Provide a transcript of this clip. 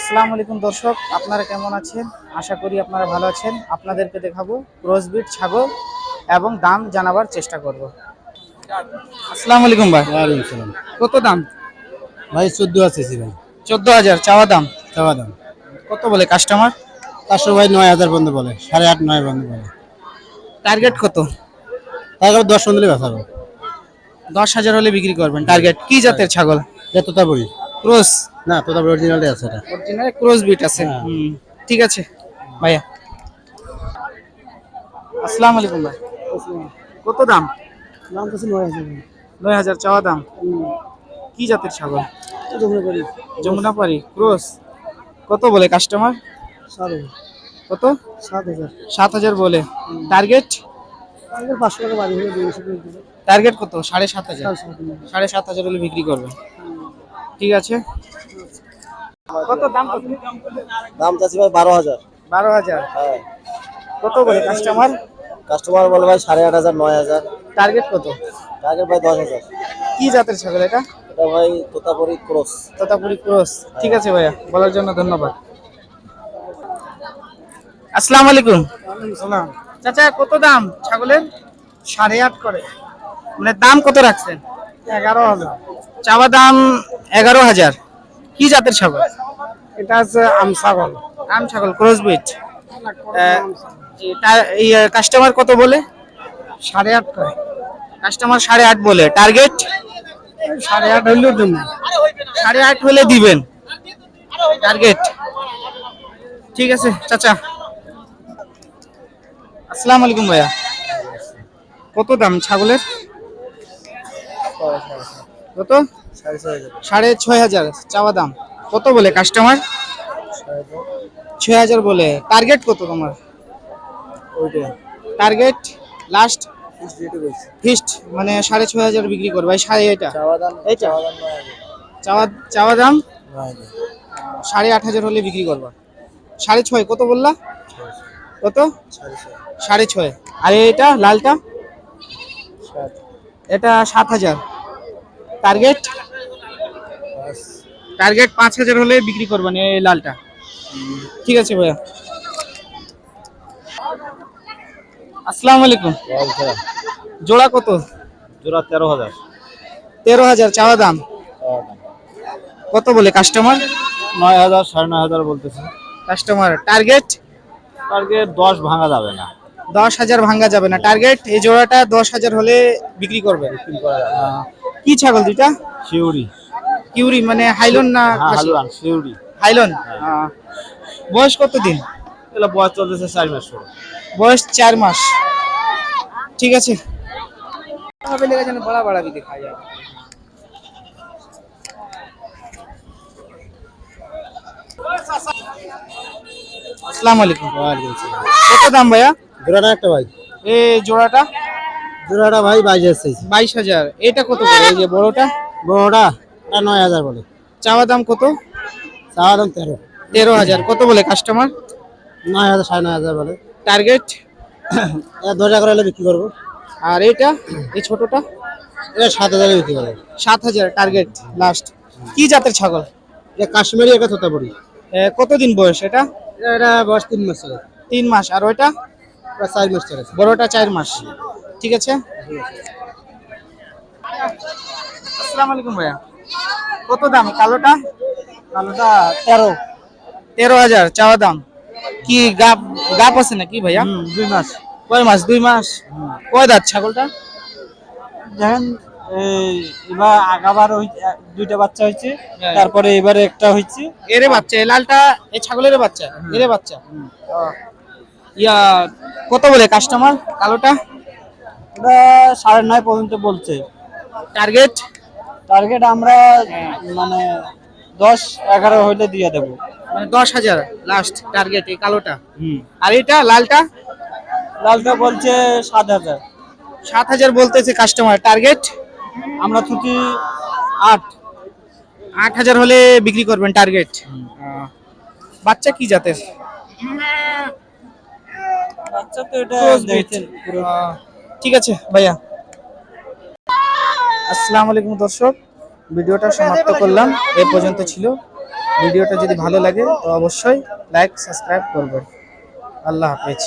আসসালামু আলাইকুম দর্শক, আপনারা কেমন আছেন? আশা করি আপনারা ভালো আছেন। আপনাদেরকে দেখাবো ক্রসবিট ছাগল এবং দাম জানাবার চেষ্টা করব। আসসালামু আলাইকুম ভাই। ওয়ালাইকুম সালাম। কত দাম? ভাই 14 আছে ভাই। 14,000 চাওয়া দাম। চাওয়া দাম কত বলে কাস্টমার? 500 ভাই 9000 বন্ধ বলে, 8.5 9 বন্ধ বলে। টার্গেট কত? তারপর 10 বন্ধলে বেচাবো। 10,000 হলে বিক্রি করবেন। টার্গেট কি জাতের ছাগল? এটা তোতাপুরি ক্রস? না, তোতাপুরি অরিজিনালটাই আছে এটা। অরিজিনাল ক্রসবিট আছে। হ্যাঁ। ঠিক আছে ভাইয়া। আসসালামু আলাইকুম ভাই। কত দাম? নাম তো 9000। 9,000 চাওয়া দাম। কি জাতের ছাগল? যমুনাপাড়ি ক্রস। কত বলে কাস্টমার? কত? 7,000 বলে। টার্গেট? 500 টাকা বাড়ি হলে 200 করে দিবে। টার্গেট কত? 7,500। 7,500 হলে বিক্রি করবে। ঠিক আছে। কত দাম? কত দাম চাচ্ছি ভাই 12000। 12,000। হ্যাঁ। কত বলে কাস্টমার? কাস্টমার বলে ভাই 8,500 9000। টার্গেট কত? টার্গেট ভাই 10000। কি জাতের ছাগল এটা? এটা ভাই তোতাপুরি ক্রস। তোতাপুরি ক্রস। ঠিক আছে ভাইয়া, বলার জন্য ধন্যবাদ। আসসালামু আলাইকুম। সালাম। চাচা কত দাম ছাগলের? 8.5 করে। মানে দাম কত রাখছেন? 11,000। চাওয়া দাম 11,000। কি জাতের ছাগল? এটা আছে আমসাগর। আম ছাগল ক্রসবিট। কাস্টমার কত বলে? 8.5 করে। কাস্টমার 8.5 বলে। টার্গেট? 8.5 হইলেও দেবো। 8.5 হলে দিবেন। টার্গেট? ঠিক আছে চাচা। আসসালামু আলাইকুম ভাইয়া। কত দাম ছাগলের? কত? 6,500 চাওয়া দাম। কত বলে কাস্টমার? 6,000 বলে। টার্গেট কত তোমার? টার্গেট লাস্ট ফিক্সড মানে 6,500 বিক্রি করবে। এটা এইটা চাওয়া দাম 8,500 হলে বিক্রি করবা। 6,500 কত বললা? কত? 6,500। আর এটা লালটা? এটা 7,000। টার্গেট? টার্গেট 5,000 হলে বিক্রি করবেন এই লালটা। ঠিক আছে ভাইয়া। আসসালামু আলাইকুম। জোড়া কত? জোড়া 13,000। 13,000 চাওয়া দাম। কত বলে কাস্টমার? 9,000 9,500 বলতেছে কাস্টমার। টার্গেট? টার্গেট 10 ভাঙা যাবে না। 10,000 ভাঙ্গা যাবে না। টার্গেট এই জোড়াটা 10,000 হলে বিক্রি করবে। কি ছাগল দুইটা? শিউরি। কিউরি মানে হাইলন না খাসি? হালুয়ান শিউরি। হাইলন। বয়স কত দিন? এগুলো বয়স চলতেছে 4 মাস করে। বয়স 4 মাস। ঠিক আছে। বড়া বড়া भी दिखाया जाए। আসসালামু আলাইকুম। কত দাম ভাইয়া? জোড়াটা একটা ভাই। এই জোড়াটা? জোড়াটা ভাই 22,000। 22,000। এটা কত করে? এই যে বড়টা? বড়টা এটা 9,000 বলে। চাওয়া দাম কত? চাওয়া দাম 13। 13,000। কত বলে কাস্টমার? 9,000 9,500 বলে। টার্গেট? 10,000 করে হলে বিক্রি করবো। আর এটা এই ছোটটা? এটা 7,000 বিক্রি করবো। 7,000 টার্গেট লাস্ট। কি জাতের ছাগল? এটা কাশ্মীরি, এটা তোতাপুরি। কতদিন বয়স এটা? এটা বয়স 3 মাস চলে। 3 মাস। আর ওইটা? এটা 4 মাস চলে। বড়টা 4 মাস। ঠিক আছে। আসসালামু আলাইকুম ভাইয়া। কত দাম কালোটা? কালোটা 13। 13,000 চাওয়া দাম। কি গাপ গাপ আছে নাকি ভাইয়া? 2 মাস। কয় মাস? 2 মাস। কয় দাঁত ছাগলটা? দেখেন এবার আগাবার দুইটা বাচ্চা হয়েছে, তারপরে এবারে একটা হয়েছে। এরে বাচ্চা? এই লালটা এই ছাগলের বাচ্চা? এরে বাচ্চা। ইয়া কত বলে কাস্টমার কালোটা? ওটা 9.5 পর্যন্ত বলছে। টার্গেট? টার্গেট আমরা মানে 10-11 হইলে দিয়ে দেবো। মানে 10,000 লাস্ট টার্গেট এই কালোটা। আর এটা লালটা? লালটা বলছে 7,000। 7,000 বলতেছে কাস্টমার। টার্গেট? আমরা ছুটি 8,000 হলে বিক্রি করবেন। টার্গেট? বাচ্চা কি জাতের? বাচ্চা তো এটা দেখছেন পুরো। ঠিক আছে ভাইয়া। আসসালামু আলাইকুম দর্শক, ভিডিওটা সমাপ্ত করলাম। এ পর্যন্ত ছিল। ভিডিওটা যদি ভালো লাগে তো অবশ্যই লাইক সাবস্ক্রাইব করবেন। আল্লাহ হাফেজ।